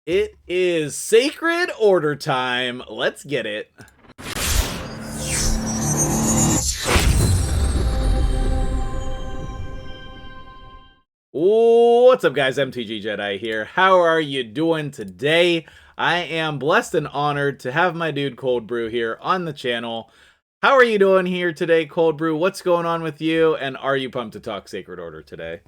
It is Sacred Order time. Let's get it. What's up, guys? MtgJedi here. How are you doing today? I am blessed and honored to have my dude Cold Brew here on the channel. How are you doing here today, Cold Brew? What's going on with you? And are you pumped to talk Sacred Order today?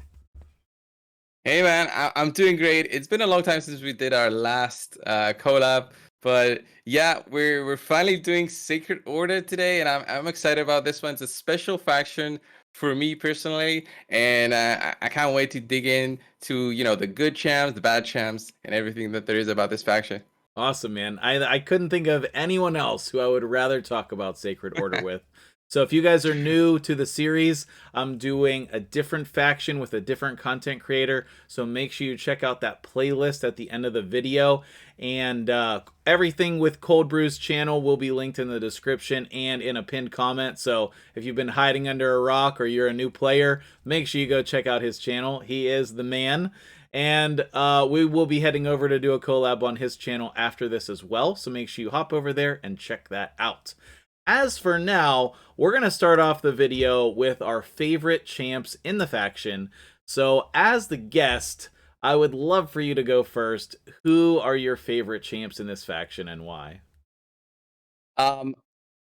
Hey man, I'm doing great. It's been a long time since we did our last collab, but yeah, we're finally doing Sacred Order today, and I'm excited about this one. It's a special faction for me personally, and I can't wait to dig in to the good champs, the bad champs, and everything that there is about this faction. Awesome, man. I couldn't think of anyone else who I would rather talk about Sacred Order with. So if you guys are new to the series, I'm doing a different faction with a different content creator. So make sure you check out that playlist at the end of the video. And everything with Cold Brew's channel will be linked in the description and in a pinned comment. So if you've been hiding under a rock or you're a new player, make sure you go check out his channel. He is the man. And we will be heading over to do a collab on his channel after this as well. So make sure you hop over there and check that out. As for now, we're going to start off the video with our favorite champs in the faction. So as the guest, I would love for you to go first. Who are your favorite champs in this faction and why? Um,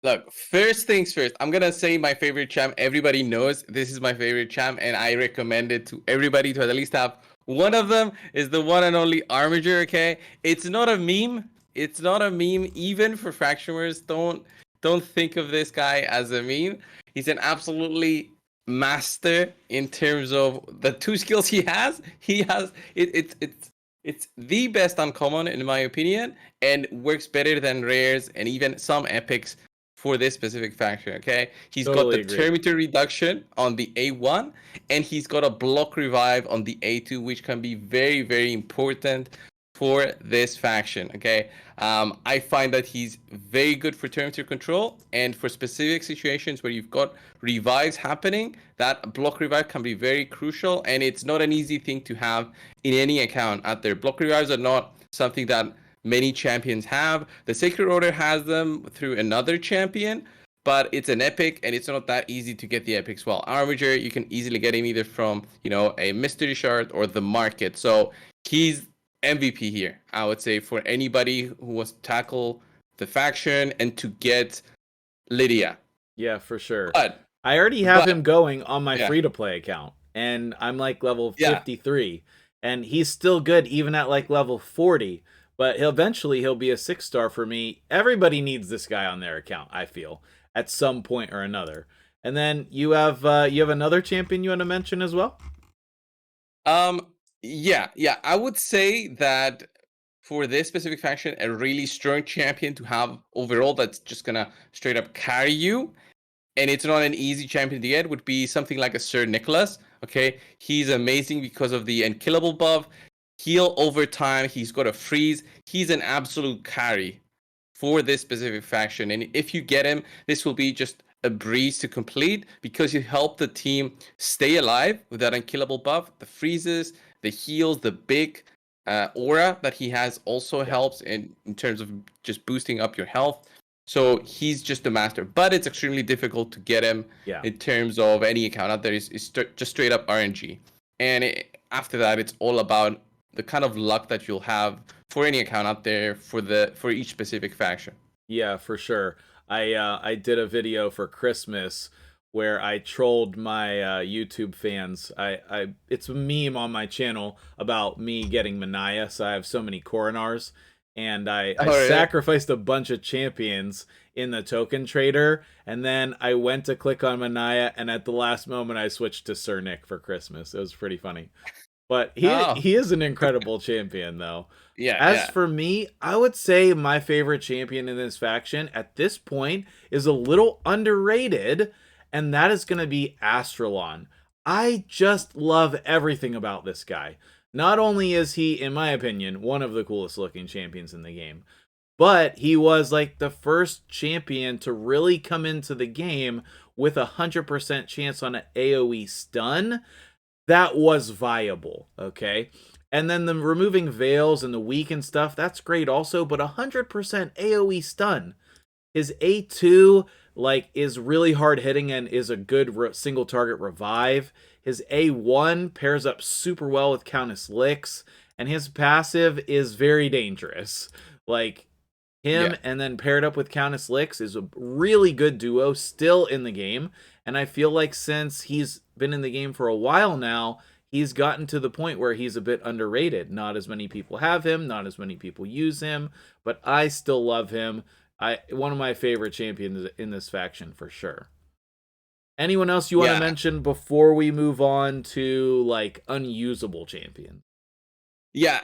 Look, first things first, I'm gonna say my favorite champ. Everybody knows this is my favorite champ, and I recommend it to everybody to at least have one of them. Is the one and only Armiger, okay? It's not a meme. It's not a meme, even for factioners. Don't think of this guy as a meme. He's an absolutely master in terms of the two skills he has. He has it's the best uncommon in my opinion, and works better than rares and even some epics for this specific faction, okay? He's got Totally the agree. Terminator reduction on the A1, and he's got a block revive on the A2, which can be very, very important for this faction, okay? I find that he's very good for Terminator control, and for specific situations where you've got revives happening, that block revive can be very crucial, and it's not an easy thing to have in any account out there. Block revives are not something that many champions have. The Sacred Order has them through another champion, but it's an epic, and it's not that easy to get the epics. Well, Armiger, you can easily get him either from, a mystery shard or the market. So he's MVP here, I would say, for anybody who wants to tackle the faction and to get Lydia. Yeah, for sure. But, I already have him but, going on my yeah, free-to-play account, and I'm like level yeah. 53, and he's still good even at like level 40. But eventually he'll be a 6-star for me. Everybody needs this guy on their account, I feel, at some point or another. And then you have another champion you want to mention as well? Yeah. I would say that for this specific faction, a really strong champion to have overall that's just gonna straight up carry you, and it's not an easy champion to get, would be something like a Sir Nicholas. Okay, he's amazing because of the unkillable buff, heal over time. He's got a freeze. He's an absolute carry for this specific faction, and if you get him, this will be just a breeze to complete because you help the team stay alive with that unkillable buff. The freezes, the heals, the big aura that he has also helps in terms of just boosting up your health. So he's just a master, but it's extremely difficult to get him in terms of any account out there. Is just straight up RNG, and after that, it's all about the kind of luck that you'll have for any account out there for each specific faction. Yeah, for sure. I did a video for Christmas where I trolled my YouTube fans. It's a meme on my channel about me getting Manaya, so I have so many Coronars, and I sacrificed a bunch of champions in the token trader, and then I went to click on Manaya, and at the last moment I switched to Sir Nick for Christmas. It was pretty funny. But he is an incredible champion, though. As Yeah. for me, I would say my favorite champion in this faction at this point is a little underrated, and that is going to be Astralon. I just love everything about this guy. Not only is he, in my opinion, one of the coolest looking champions in the game, but he was like the first champion to really come into the game with 100% chance on an AoE stun that was viable, okay? And then the removing veils and the weak and stuff, that's great also, but 100% AoE stun. His A2 like is really hard hitting and is a good single target revive. His A1 pairs up super well with Countess Licks, and his passive is very dangerous. Like him Yeah. and then paired up with Countess Licks is a really good duo still in the game. And I feel like since he's been in the game for a while now, he's gotten to the point where he's a bit underrated. Not as many people have him, not as many people use him, but I still love him. One of my favorite champions in this faction for sure. Anyone else you want to Yeah. mention before we move on to like unusable champions? Yeah,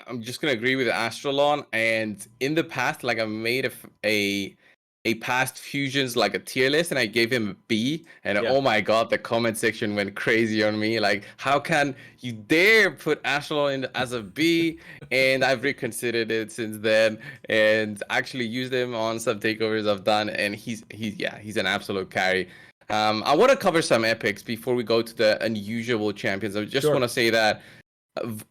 I'm just gonna agree with Astrolon. And in the past, like I made a past fusions like a tier list, and I gave him a B. And Yeah, oh my god, the comment section went crazy on me. Like, how can you dare put Astrolon in as a B? And I've reconsidered it since then, and actually used him on some takeovers I've done. And he's an absolute carry. I want to cover some epics before we go to the unusual champions. I just sure. want to say that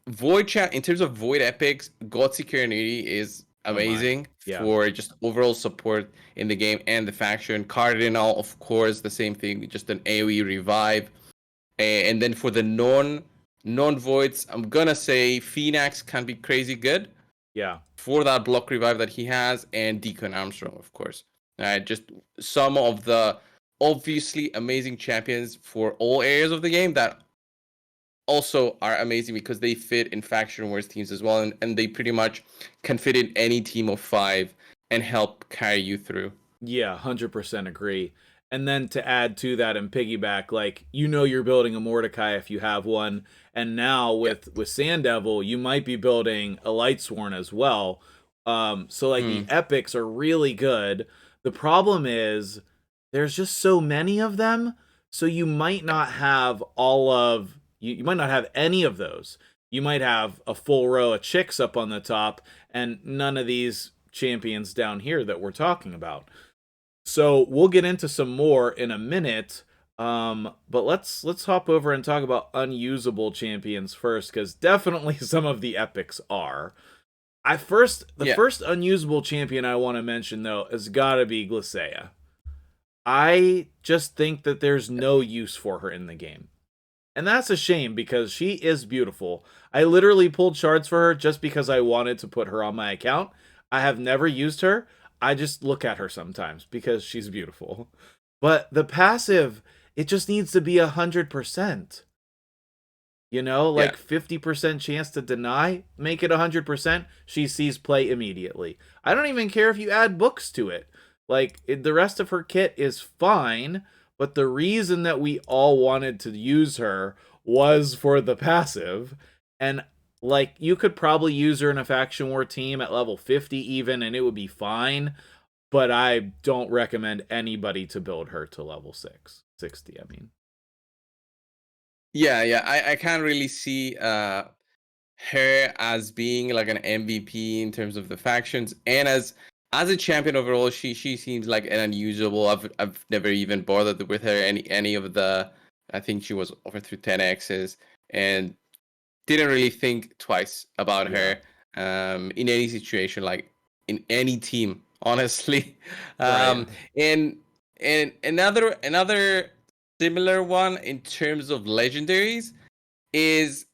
Void chat in terms of Void epics, God Security is Oh my. amazing Yeah. for just overall support in the game and the faction. Cardinal, of course, the same thing, just an AoE revive. And then for the non voids, I'm gonna say Phoenix can be crazy good. Yeah. For that block revive that he has, and Deacon Armstrong, of course. Just some of the obviously amazing champions for all areas of the game that also are amazing because they fit in faction wars teams as well, and they pretty much can fit in any team of 5 and help carry you through. Yeah, 100% agree. And then to add to that and piggyback, like you're building a Mordecai if you have one, and now Yeah. with Sand Devil, you might be building a Lightsworn as well. So like the epics are really good. The problem is there's just so many of them, so you might not have all of you might not have any of those. You might have a full row of chicks up on the top and none of these champions down here that we're talking about. So we'll get into some more in a minute. But let's hop over and talk about unusable champions first, because definitely some of the epics are. The Yeah. first unusable champion I want to mention though has got to be Glycea. I just think that there's no use for her in the game. And that's a shame because she is beautiful. I literally pulled shards for her just because I wanted to put her on my account. I have never used her. I just look at her sometimes because she's beautiful. But the passive, it just needs to be 100%. You know, Yeah. like 50% chance to deny, make it 100%. She sees play immediately. I don't even care if you add books to it. Like, the rest of her kit is fine, but the reason that we all wanted to use her was for the passive. And, like, you could probably use her in a faction war team at level 50 even, and it would be fine. But I don't recommend anybody to build her to level 60, I mean. Yeah. I can't really see her as being like an MVP in terms of the factions, and as a champion overall, she seems like an unusable. I've never even bothered with her any of the. I think she was over through 10x's and didn't really think twice about Yeah. her in any situation, like in any team, honestly. Right. And another similar one in terms of legendaries is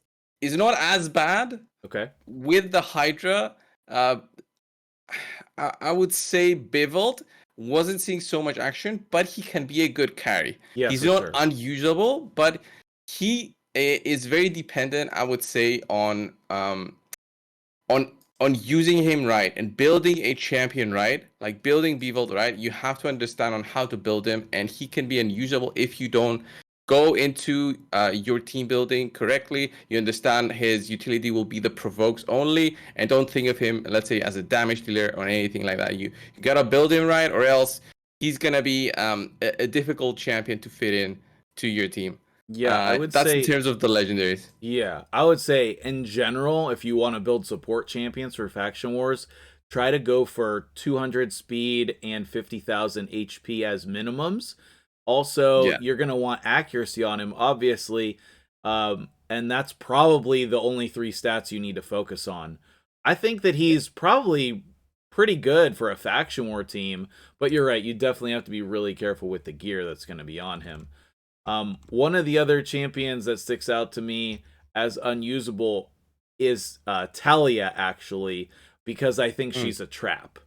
not as bad Okay. with the Hydra. Uh, I would say Bivolt wasn't seeing so much action, but he can be a good carry. Yeah, He's for not sure. unusable, but he is very dependent, I would say, on using him right and building a champion right, like building Bevold right. You have to understand on how to build him, and he can be unusable if you don't go into your team building correctly. You understand his utility will be the provokes only, and don't think of him, let's say, as a damage dealer or anything like that. You gotta build him right, or else he's gonna be a difficult champion to fit in to your team. Yeah, I would That's in say terms of the legendaries. yeah, I would say in general, if you want to build support champions for faction wars, try to go for 200 speed and 50,000 HP as minimums. Also, Yeah. you're going to want accuracy on him, obviously. And and that's probably the only 3 stats you need to focus on. I think that he's probably pretty good for a faction war team, but you're right, you definitely have to be really careful with the gear that's going to be on him. One of the other champions that sticks out to me as unusable is Talia, actually, because I think Mm. she's a trap.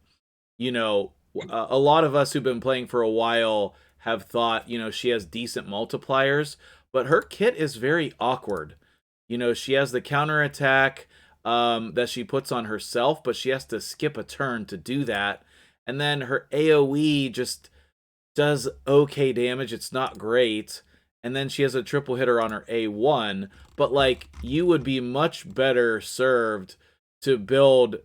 You know, a lot of us who've been playing for a while have thought, she has decent multipliers, but her kit is very awkward. She has the counterattack that she puts on herself, but she has to skip a turn to do that. And then her AoE just does okay damage. It's not great. And then she has a triple hitter on her A1, but like you would be much better served to build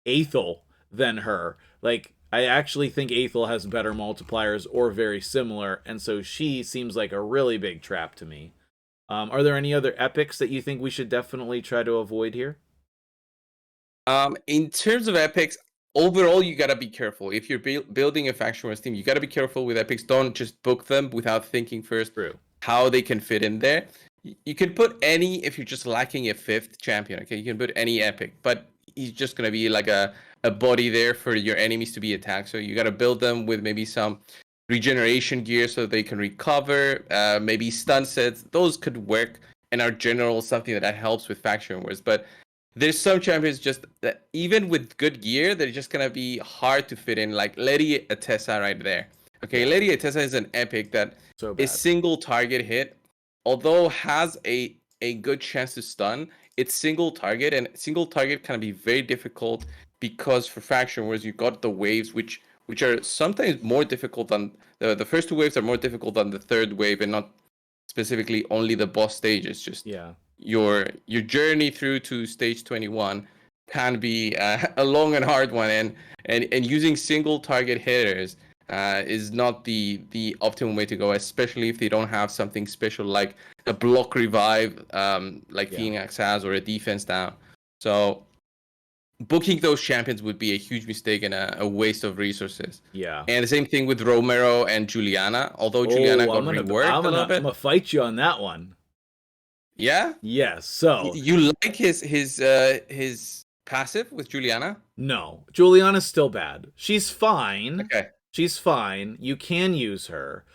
Aethel than her. Like I actually think Aethel has better multipliers or very similar, and so she seems like a really big trap to me. Are there any other epics that you think we should definitely try to avoid here? In terms of epics, overall, you gotta be careful. If you're building a faction wars team, you gotta be careful with epics. Don't just book them without thinking first True. how they can fit in there. You can put any if you're just lacking a 5th champion. Okay, you can put any epic, but he's just gonna be like a body there for your enemies to be attacked. So you gotta build them with maybe some regeneration gear so they can recover. Maybe stun sets. Those could work and are general something that helps with faction wars, but there's some champions just that even with good gear, they're just gonna be hard to fit in. Like Lady Atessa right there. Okay, Yeah. Lady Atessa is an epic that So a bad. single target hit, although has a good chance to stun, it's single target, and single target can be very difficult because for faction wars you got the waves which are sometimes more difficult than the first 2 waves are more difficult than the 3rd wave, and not specifically only the boss stages. Just Yeah. your journey through to stage 21 can be a long and hard one, and using single target hitters is not the optimum way to go, especially if they don't have something special like a block revive, like Yeah. Phoenix has, or a defense down. So booking those champions would be a huge mistake and a waste of resources. Yeah. And the same thing with Romero and Juliana, although Juliana Oh, got reworked a little I'm bit. gonna fight you on that one. Yeah. Yes. So You like his passive with Juliana? no, Juliana's still bad. She's fine. Okay. She's fine. You can use her.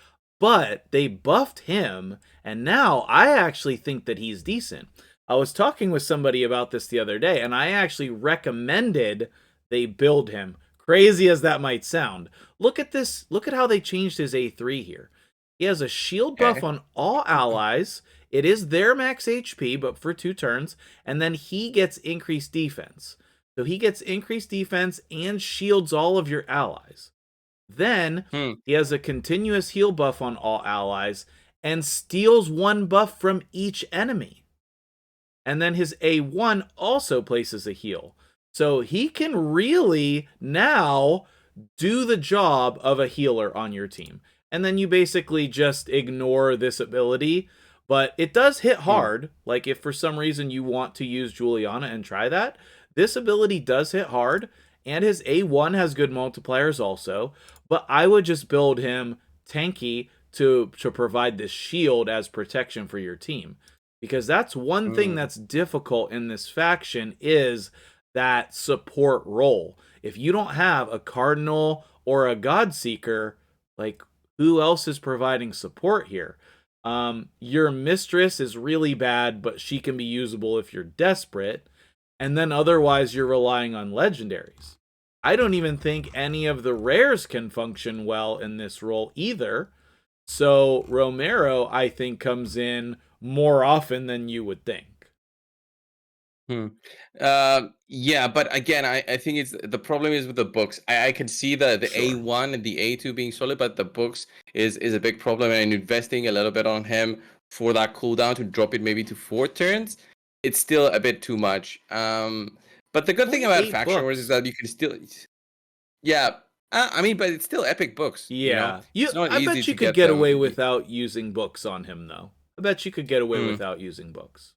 But they buffed him, and now I actually think that he's decent. I was talking with somebody about this the other day, and I actually recommended they build him. Crazy as that might sound. Look at this. Look at how they changed his A3 here. He has a shield buff Okay. on all allies. It is their max HP, but for 2 turns. And then he gets increased defense. So he gets increased defense and shields all of your allies. Then Hmm. he has a continuous heal buff on all allies and steals 1 buff from each enemy. And then his A1 also places a heal. So he can really now do the job of a healer on your team. And then you basically just ignore this ability. But it does hit Hmm. hard. Like if for some reason you want to use Juliana and try that, this ability does hit hard. And his A1 has good multipliers also. But I would just build him tanky to provide this shield as protection for your team, because that's one thing Hmm. that's difficult in this faction is that support role. If you don't have a cardinal or a god seeker, like who else is providing support here? Your mistress is really bad, but she can be usable if you're desperate, and then otherwise you're relying on legendaries. I don't even think any of the rares can function well in this role either. So Romero, I think, comes in more often than you would think. Hmm. Yeah, but again, I think it's the problem is with the books. I can see the Sure. A1 and the A2 being solid, but the books is a big problem. And investing a little bit on him for that cooldown to drop it maybe to 4 turns, it's still a bit too much. But the good thing Only about 8 faction wars is books. that you can still, yeah. I mean, but it's still epic books. Yeah. It's not I easy bet you to could get get away them. without using books on him though. I bet you could get away Hmm. without using books.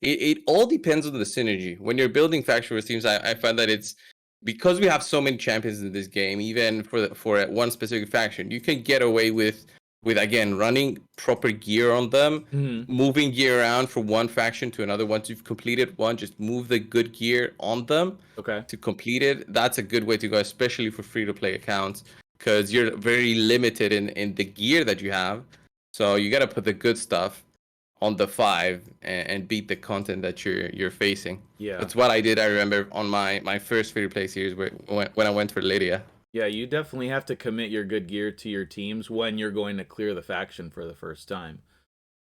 It all depends on the synergy. When you're building faction wars teams, I find that it's because we have so many champions in this game, even for one specific faction, you can get away with with again running proper gear on them, Mhm. moving gear around from one faction to another. Once you've completed one, just move the good gear on them Okay. to complete it. That's a good way to go, especially for free to play accounts, because you're very limited in the gear that you have. So you got to put the good stuff on the 5 and beat the content that you're facing. Yeah. That's what I did. I remember on my first free to play series when I went for Lydia. Yeah, you definitely have to commit your good gear to your teams when you're going to clear the faction for the first time.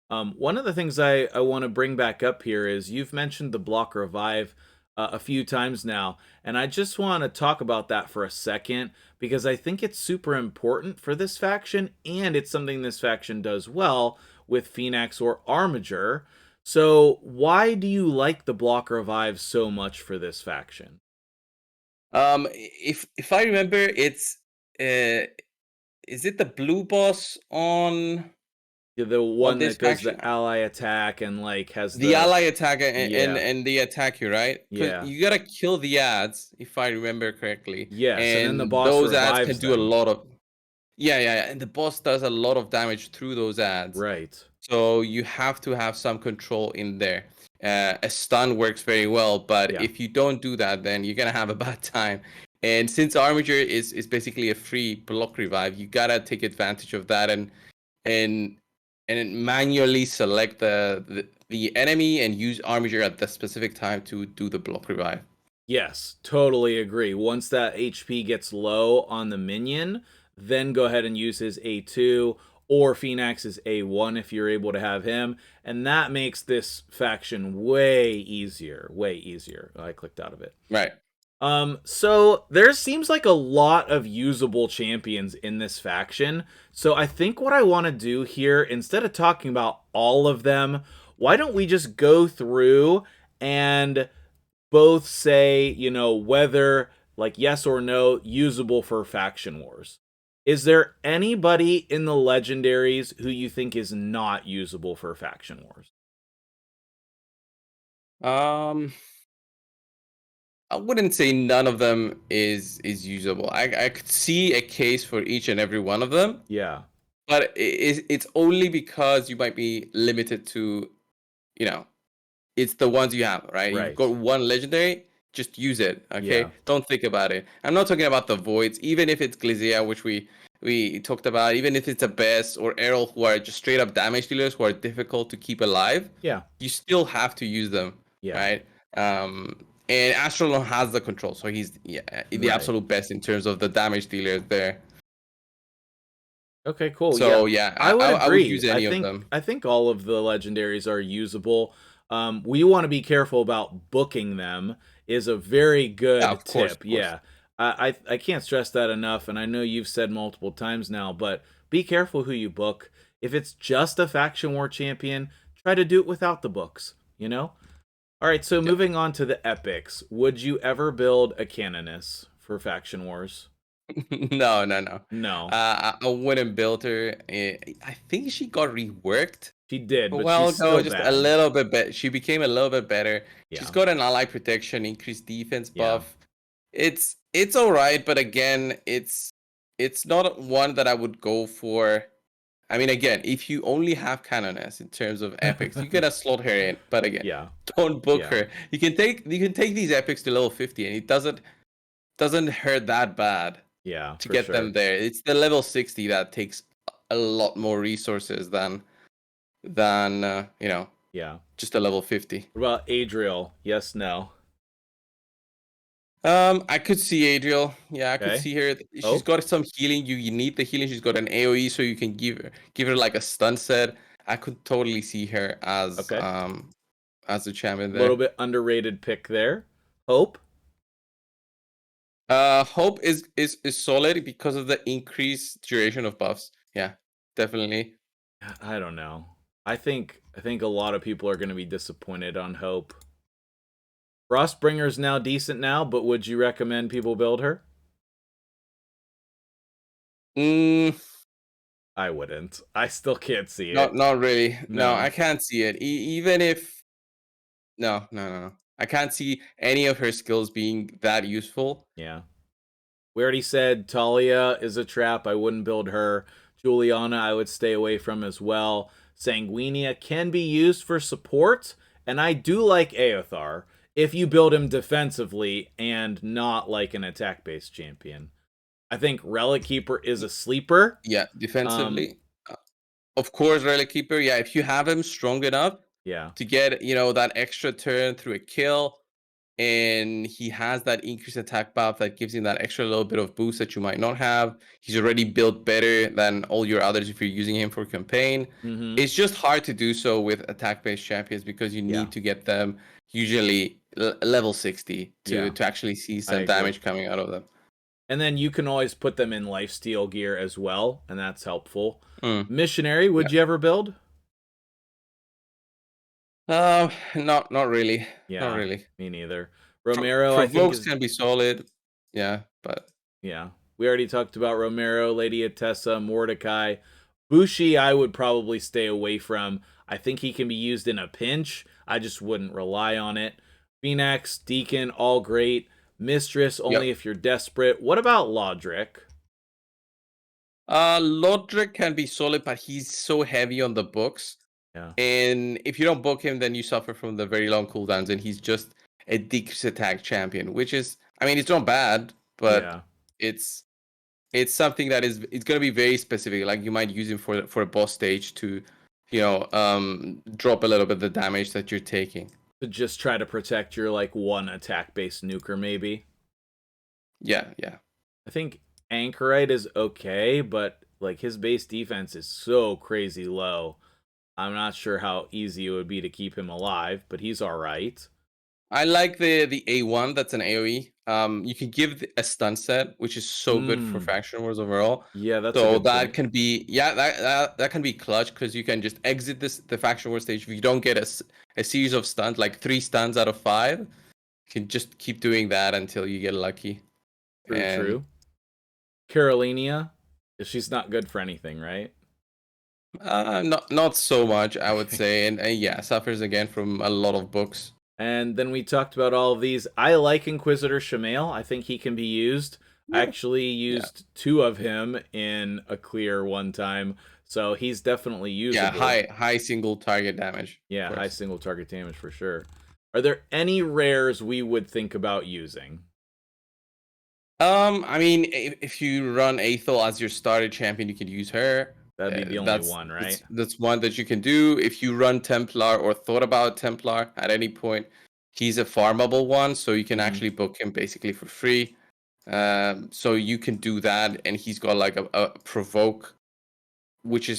One of the things I want to bring back up here is you've mentioned the block revive a few times now, and I just want to talk about that for a second because I think it's super important for this faction, and it's something this faction does well with Phoenix or Armiger. So, why do you like the block revive so much for this faction? If I remember, it's is it the blue boss Yeah, the on one this that does faction? the ally attack and like has The the ally attack yeah, and they attack you, right? Because yeah, you gotta kill the ads, if I remember correctly, yes, and then the and boss those ads can revives do a them. lot of yeah, and the boss does a lot of damage through those ads. Right. So you have to have some control in there. A stun works very well, but Yeah. if you don't do that, then you're gonna have a bad time. And since Armiger is basically a free block revive, you gotta take advantage of that and and manually select the enemy and use Armiger at the specific time to do the block revive. Yes, totally agree. Once that HP gets low on the minion, then go ahead and use his A2 or Phoenix's A1 if you're able to have him. And that makes this faction way easier. Way easier. I clicked out of it. Right. So there seems like a lot of usable champions in this faction. So I think what I want to do here, instead of talking about all of them, why don't we just go through and both say, whether like yes or no usable for faction wars. Is there anybody in the legendaries who you think is not usable for faction wars? Um, I wouldn't say none of them is usable. I could see a case for each and every one of them, Yeah, but it's only because you might be limited to, you know, it's the ones you have, right? You've right. got one legendary, just use it, Yeah. okay? Don't think about it. I'm not talking about the voids, even if it's Glizia, which we talked about, even if it's a Bess or Errol, who are just straight up damage dealers who are difficult to keep alive, Yeah. you still have to use them, Yeah. right? And Astrolon has the control, so he's the Right. absolute best in terms of the damage dealers there. Okay, cool. Yeah. So yeah, I would I would agree. use I any of think them. I think all of the legendaries are usable. We want to be careful about booking them is a very Yeah, good of course, tip. of course. Yeah. I can't stress that enough, and I know you've said multiple times now, but be careful who you book. If it's just a faction war champion, try to do it without the books. All right, so Yep. moving on to the epics. Would you ever build a canoness for faction wars? No. No. I wouldn't build her. I think she got reworked She did, a but while she's ago, still just a bad. little bit better. She became a little bit better. She's Yeah. got an ally protection, increased defense Yeah. buff. It's all right, but again, it's not one that I would go for. I mean, again, if you only have Canoness in terms of epics, you gotta slot her in. But again, Yeah. don't book Yeah. her. You can take these epics to level 50, and it doesn't hurt that bad Yeah, to for get them sure. there. It's the level 60 that takes a lot more resources than Yeah. just a level 50. What about Adriel? Yes, no. I could see Adriel. Yeah, I could Okay. see her. She's Hope? got some healing. You need the healing. She's got an AoE, so you can give her like a stun set. I could totally see her Okay. as the champion A little there. bit underrated pick there. Hope? Hope is solid because of the increased duration of buffs. Yeah, definitely. I don't know. I think a lot of people are going to be disappointed on Hope. Frostbringer's now decent now, but would you recommend people build her? Mm, I wouldn't. I still can't see it. not really. No, I No. can't see it. Even if no. I can't see any of her skills being that useful. Yeah. We already said Talia is a trap. I wouldn't build her. Juliana, I would stay away from as well. Sanguinia can be used for support, and I do like Aothar if you build him defensively and not like an attack-based champion. I think Relic Keeper is a sleeper. Yeah, Um, defensively. Of course, Relic Keeper. Yeah, if you have him strong enough yeah. to get, that extra turn through a kill, and he has that increased attack buff that gives him that extra little bit of boost that you might not have. He's already built better than all your others if you're using him for campaign. Mm-hmm. It's just hard to do so with attack-based champions because you Yeah. need to get them usually level 60 Yeah. to actually see I some agree. damage coming out of them. And then you can always put them in lifesteal gear as well, and that's helpful. Mm, Missionary, yeah. would you ever build? Not really. Not Yeah, really. me neither. Romero, I think Provokes is can be solid. Yeah, but yeah. We already talked about Romero, Lady Atessa, Mordecai. Bushi, I would probably stay away from. I think he can be used in a pinch. I just wouldn't rely on it. Phoenix, Deacon, all great. Mistress, only yep. if you're desperate. What about Lodric? Lodric can be solid, but he's so heavy on the books. Yeah. And if you don't book him, then you suffer from the very long cooldowns, and he's just a decreased attack champion, which is, I mean, it's not bad, but Yeah. it's something that it's gonna be very specific. Like you might use him for a boss stage to, drop a little bit the damage that you're taking. To just try to protect your like one attack based nuker, maybe. Yeah, yeah. I think Anchorite is okay, but like his base defense is so crazy low. I'm not sure how easy it would be to keep him alive, but he's all right. I like the A1 that's an AoE. You can give a stun set, which is so good for faction wars overall. Yeah, that's a So good that point. can be that can be clutch because you can just exit the faction war stage if you don't get a series of stuns, like 3 stuns out of 5. You can just keep doing that until you get lucky. True, And true. Carolinia, she's not good for anything, right? not so much, I would say, and yeah, suffers again from a lot of books. And then we talked about all of these. I like Inquisitor Shamail. I think he can be used. I Yeah, actually yeah, used 2 of him in a clear one time, so he's definitely yeah. usable. High single target damage. Of Yeah, high course. single target damage for sure. Are there any rares we would think about using? I mean, if you run Aethel as your starter champion, you could use her. That'd be the only That's one, right? that's one that you can do. If you run Templar or thought about Templar at any point, he's a farmable one, so you can Mm-hmm. actually book him basically for free. So you can do that, and he's got like a provoke, which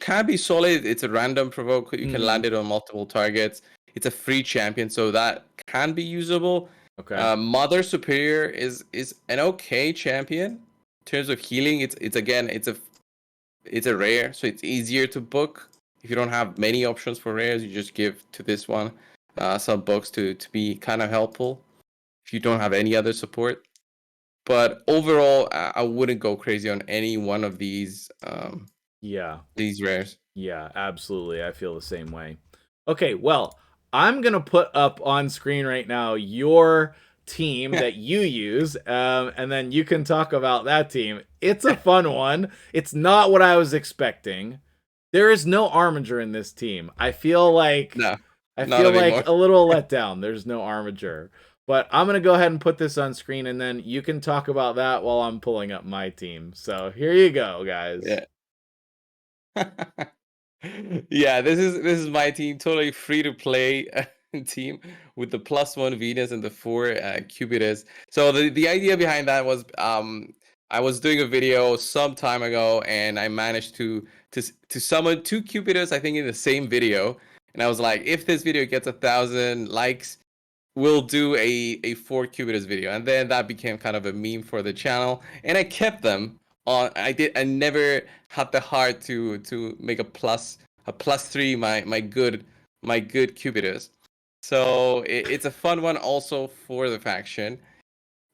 can be solid. It's a random provoke. You can Mm-hmm. land it on multiple targets. It's a free champion, so that can be usable. Okay. Mother Superior is an okay champion in terms of healing. It's again it's a rare, so it's easier to book. If you don't have many options for rares, you just give to this one some books to be kind of helpful if you don't have any other support. But overall, I wouldn't go crazy on any one of Yeah. these rares. Yeah, absolutely. I feel the same way. Okay, well, I'm going to put up on screen right now your team that you use, and then you can talk about that team. It's a fun one. It's not what I was expecting. There is no Armiger in this team. No, I not feel like anymore. a little let down. There's no Armiger. But I'm going to go ahead and put this on screen, and then you can talk about that while I'm pulling up my team. So here you go, guys. Yeah. Yeah, this is my team, totally free to play team with the +1 Venus and the 4 Cupids. So the idea behind that was I was doing a video some time ago and I managed to summon 2 Cupids, I think, in the same video. And I was like, if this video gets 1,000 likes, we'll do a 4 Cupids video. And then that became kind of a meme for the channel. And I kept them on. I never had the heart to make a +3 my good Cupids. So it's a fun one also for the faction.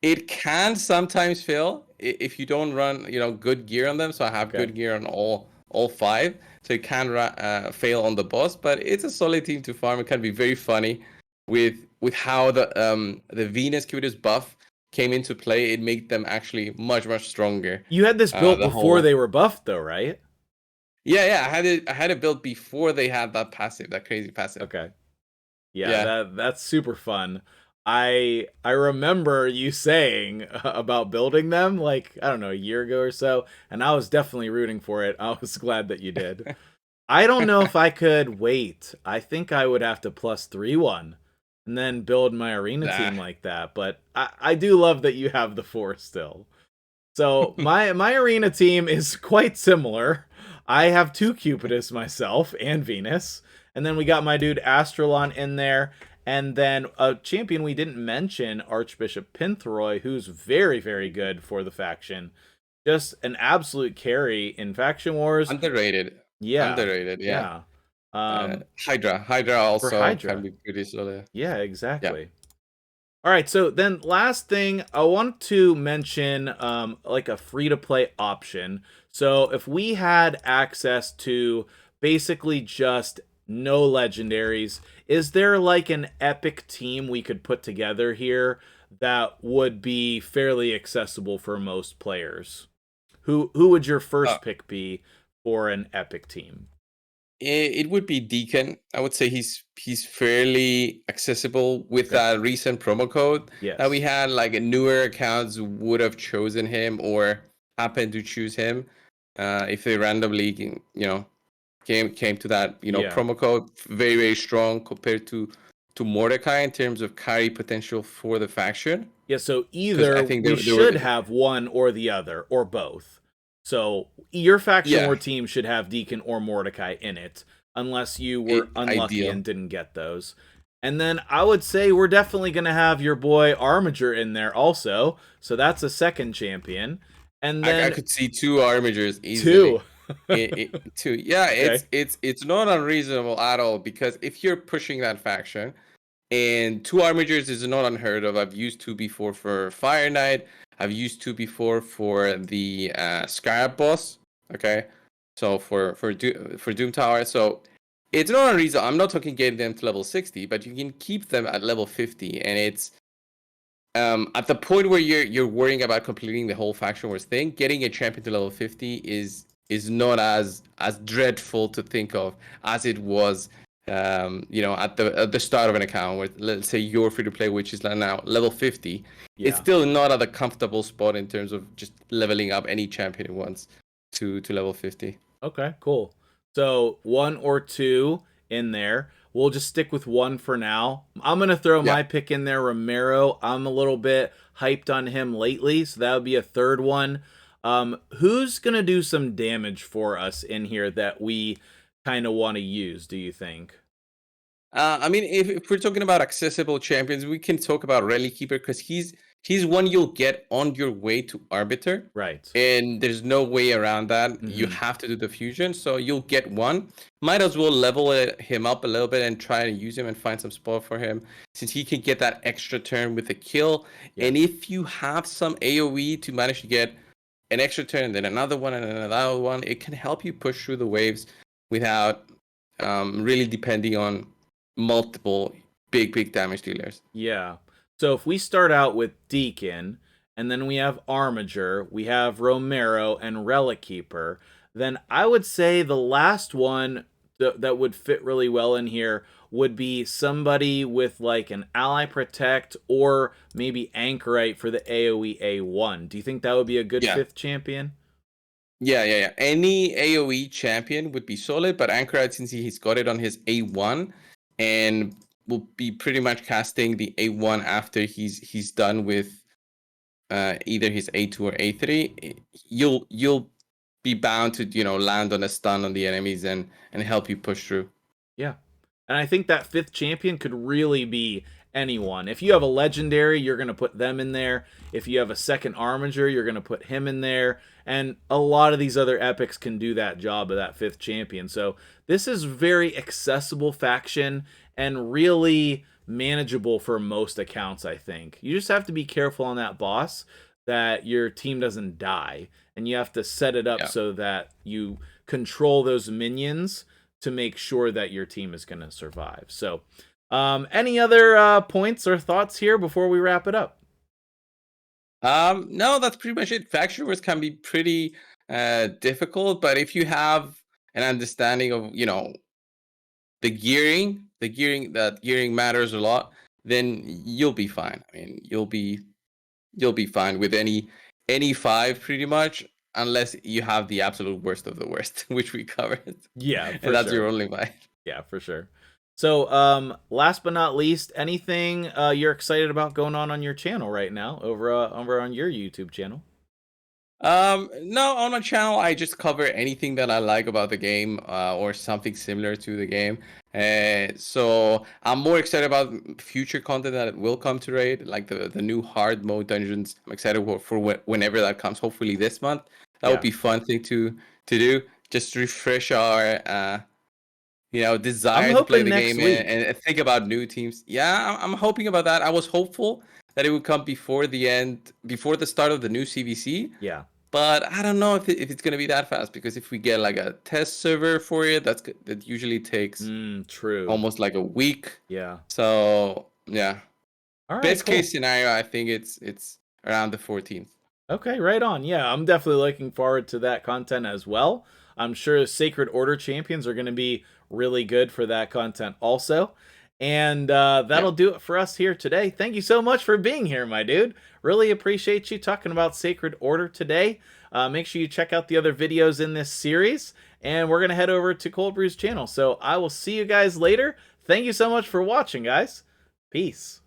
It can sometimes fail if you don't run good gear on them. So I have good gear on all 5, so it can fail on the boss. But it's a solid team to farm. It can be very funny with how the Venus Cupids buff came into play, it made them actually much, much stronger. You had this built The before whole they were buffed, though, right? yeah, I had it built before they had that passive, that crazy passive. Okay. Yeah, Yeah. that's super fun. I remember you saying about building them like, I don't know, a year ago or so, and I was definitely rooting for it. I was glad that you did. I don't know if I could wait. I think I would have to +3 one and then build my arena Nah. team like that, but I do love that you have the 4 still. So my arena team is quite similar. I have 2 Cupidus myself and Venus, and then we got my dude Astrolon in there, and then a champion we didn't mention, Archbishop Pinthroy, who's very, very good for the faction. Just an absolute carry in faction wars. Underrated. Yeah, Underrated, yeah. yeah. Um, Hydra for also can Hydra. be pretty solid. Yeah, Yeah. exactly. All right, so then last thing I want to mention, like a free to play option. So if we had access to basically just no legendaries, is there like an epic team we could put together here that would be fairly accessible for most players? Who would your Uh, first pick be for an epic team? it would be Deacon. I would say he's fairly accessible with Okay. that recent promo code that we Yes. had. Like newer accounts would have chosen him or happened to choose him if they randomly, came to that Yeah. promo code. Very, very strong compared to Mordecai in terms of carry potential for the faction. Yeah, so Because I either think we they were should have one or the other, or both. So your faction yeah, war team should have Deacon or Mordecai in it, unless you were unlucky ideal. and didn't get those. And then I would say we're definitely going to have your boy Armiger in there also. So that's a second champion. And I then could see two armigers easily. two. Two, yeah, Okay. it's not unreasonable at all because if you're pushing that faction, and two armigers is not unheard of. I've used two before for Fire Knight. I've used two before for the Scarab boss. Okay, so for Doom Tower. So it's not unreasonable. I'm not talking getting them to level 60, but you can keep them at level 50, and it's at the point where you're worrying about completing the whole faction wars thing. Getting a champion to level 50 is not as dreadful to think of as it was at the start of an account where let's say you're free to play, which is now level 50. It's Yeah. still not at a comfortable spot in terms of just leveling up any champion at once to level 50. Okay, cool. So one or two in there. We'll just stick with one for now. I'm going to throw Yeah. my pick in there, Romero. I'm a little bit hyped on him lately, so that would be a third one. Who's going to do some damage for us in here that we kind of want to use, do you think? I mean, if we're talking about accessible champions, we can talk about Rally Keeper because he's one you'll get on your way to Arbiter, Right. and there's no way around that. You Mm-hmm. have to do the fusion, so you'll get one. Might as well level him up a little bit and try to use him and find some spot for him, since he can get that extra turn with a kill. Yeah. And if you have some AOE to manage to get an extra turn and then another one and another one, it can help you push through the waves without really depending on multiple big damage dealers. Yeah. So if we start out with Deacon, and then we have Armiger, we have Romero and Relic Keeper, then I would say the last one that would fit really well in here would be somebody with like an Ally Protect or maybe Anchorite for the AoE A1. Do you think that would be a good Yeah. fifth champion? Yeah. Any AoE champion would be solid, but Anchorite, since he's got it on his A1 and will be pretty much casting the A1 after he's done with either his A2 or A3, you'll be bound to land on a stun on the enemies and help you push through. Yeah. And I think that fifth champion could really be anyone. If you have a legendary, you're going to put them in there. If you have a second Armiger, you're going to put him in there. And a lot of these other epics can do that job of that fifth champion. So this is very accessible faction and really manageable for most accounts, I think. You just have to be careful on that boss that your team doesn't die. And you have to set it up Yeah. so that you control those minions to make sure that your team is going to survive. So, any other points or thoughts here before we wrap it up? No, that's pretty much it. Faction wars can be pretty difficult, but if you have an understanding of, that gearing matters a lot, then you'll be fine. I mean, you'll be fine with any five pretty much, unless you have the absolute worst of the worst, which we covered, Yeah, and for that's your sure. only five. Yeah, for sure. So, last but not least, anything you're excited about going on your channel right now, over on your YouTube channel? No, on my channel, I just cover anything that I like about the game, or something similar to the game. So I'm more excited about future content that will come to Raid, like the new hard mode dungeons. I'm excited for whenever that comes. Hopefully this month. That would Yeah, be fun thing to do. Just to refresh our I'm desire to play hoping the next game, week. and think about new teams. Yeah, I'm hoping about that. I was hopeful that it would come before the start of the new CVC. Yeah. But I don't know if it's gonna be that fast, because if we get like a test server for it, that usually takes True. almost like a week. Yeah. So yeah, All right, best case cool. scenario, I think it's around the 14th. Okay, right on. Yeah, I'm definitely looking forward to that content as well. I'm sure Sacred Order champions are going to be really good for that content also. And Yeah, that'll do it for us here today. Thank you so much for being here, my dude. Really appreciate you talking about Sacred Order today. Make sure you check out the other videos in this series. And we're going to head over to Cold Brew's channel. So I will see you guys later. Thank you so much for watching, guys. Peace.